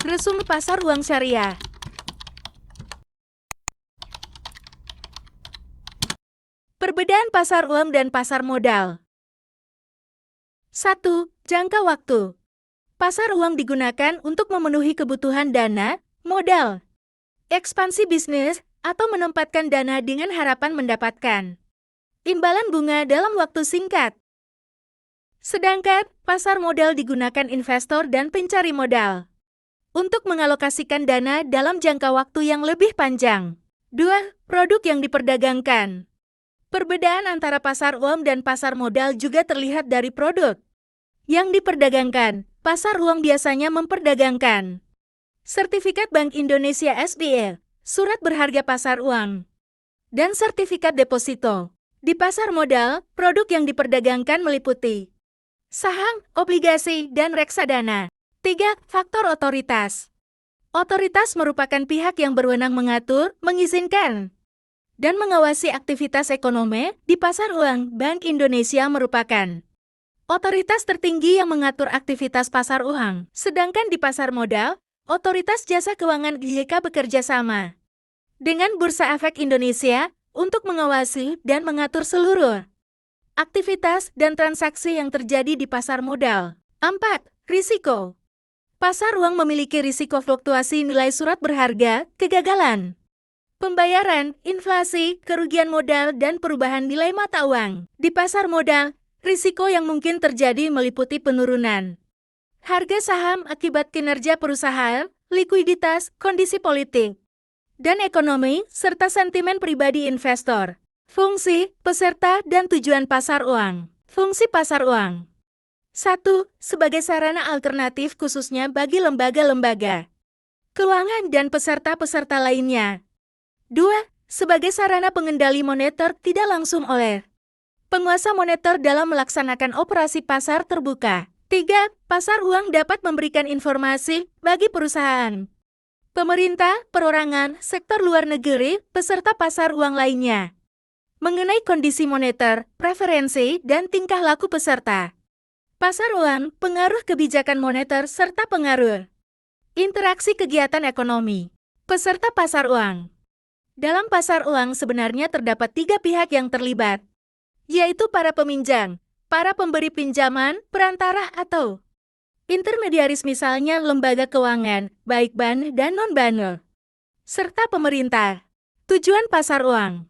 Resume pasar uang syariah. Perbedaan pasar uang dan pasar modal. 1. Jangka waktu. Pasar uang digunakan untuk memenuhi kebutuhan dana, modal, ekspansi bisnis, atau menempatkan dana dengan harapan mendapatkan imbalan bunga dalam waktu singkat. Sedangkan pasar modal digunakan investor dan pencari modal untuk mengalokasikan dana dalam jangka waktu yang lebih panjang. 2. Produk yang diperdagangkan. Perbedaan antara pasar uang dan pasar modal juga terlihat dari produk yang diperdagangkan. Pasar uang biasanya memperdagangkan sertifikat Bank Indonesia SBY, surat berharga pasar uang, dan sertifikat deposito. Di pasar modal, produk yang diperdagangkan meliputi saham, obligasi, dan reksadana. 3. Faktor otoritas. Otoritas merupakan pihak yang berwenang mengatur, mengizinkan, dan mengawasi aktivitas ekonomi di pasar uang. Bank Indonesia merupakan otoritas tertinggi yang mengatur aktivitas pasar uang. Sedangkan di pasar modal, Otoritas Jasa Keuangan (OJK) bekerja sama dengan Bursa Efek Indonesia untuk mengawasi dan mengatur seluruh aktivitas dan transaksi yang terjadi di pasar modal. 4. Risiko. Pasar uang memiliki risiko fluktuasi nilai surat berharga, kegagalan pembayaran, inflasi, kerugian modal, dan perubahan nilai mata uang. Di pasar modal, risiko yang mungkin terjadi meliputi penurunan harga saham akibat kinerja perusahaan, likuiditas, kondisi politik, dan ekonomi, serta sentimen pribadi investor. Fungsi, peserta, dan tujuan pasar uang. Fungsi pasar uang. 1. Sebagai sarana alternatif khususnya bagi lembaga-lembaga keuangan dan peserta-peserta lainnya. 2. Sebagai sarana pengendali moneter tidak langsung oleh penguasa moneter dalam melaksanakan operasi pasar terbuka. 3. Pasar uang dapat memberikan informasi bagi perusahaan, pemerintah, perorangan, sektor luar negeri, peserta pasar uang lainnya mengenai kondisi moneter, preferensi, dan tingkah laku peserta pasar uang, pengaruh kebijakan moneter, serta pengaruh interaksi kegiatan ekonomi peserta pasar uang. Dalam pasar uang sebenarnya terdapat 3 pihak yang terlibat, yaitu para peminjam, para pemberi pinjaman, perantara atau intermediaris misalnya lembaga keuangan, baik bank dan non-bank, serta pemerintah. Tujuan pasar uang.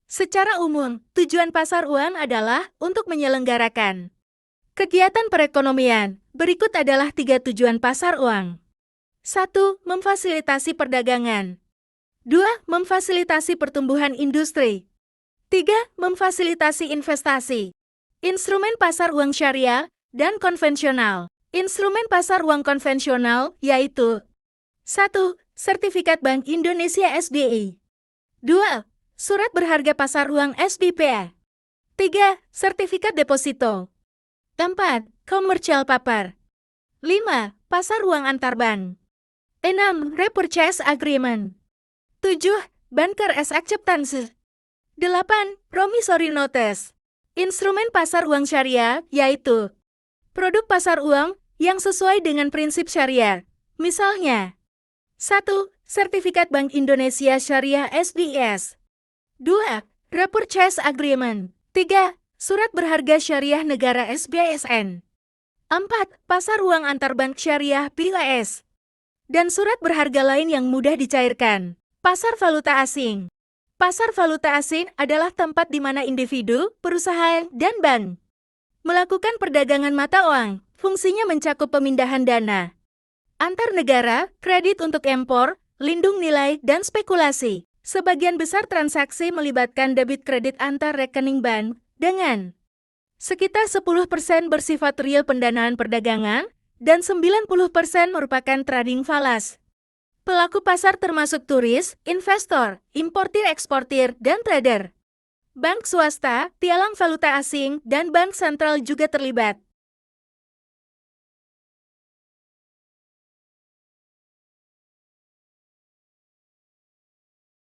Secara umum, tujuan pasar uang adalah untuk menyelenggarakan kegiatan perekonomian. Berikut adalah 3 tujuan pasar uang. 1. Memfasilitasi perdagangan. 2. Memfasilitasi pertumbuhan industri. 3. Memfasilitasi investasi. Instrumen pasar uang syariah dan konvensional. Instrumen pasar uang konvensional yaitu 1. Sertifikat Bank Indonesia SBY. 2. Surat berharga pasar uang SBPA. 3. Sertifikat deposito. 4. Commercial paper. 5. Pasar uang antar bank. 6. Repurchase agreement. 7. Bankers acceptance. 8. Promissory notes. Instrumen pasar uang syariah yaitu produk pasar uang yang sesuai dengan prinsip syariah. Misalnya, 1. Sertifikat Bank Indonesia Syariah SDS. 2. Repurchase agreement. 3. Surat berharga syariah negara SBSN. 4. Pasar uang antar bank syariah PIS. Dan surat berharga lain yang mudah dicairkan. Pasar valuta asing. Pasar valuta asing adalah tempat di mana individu, perusahaan, dan bank melakukan perdagangan mata uang. Fungsinya mencakup pemindahan dana antar negara, kredit untuk impor, lindung nilai, dan spekulasi. Sebagian besar transaksi melibatkan debit kredit antar rekening bank dengan sekitar 10% bersifat real pendanaan perdagangan dan 90% merupakan trading falas. Pelaku pasar termasuk turis, investor, importir-eksportir, dan trader. Bank swasta, pialang valuta asing, dan bank sentral juga terlibat.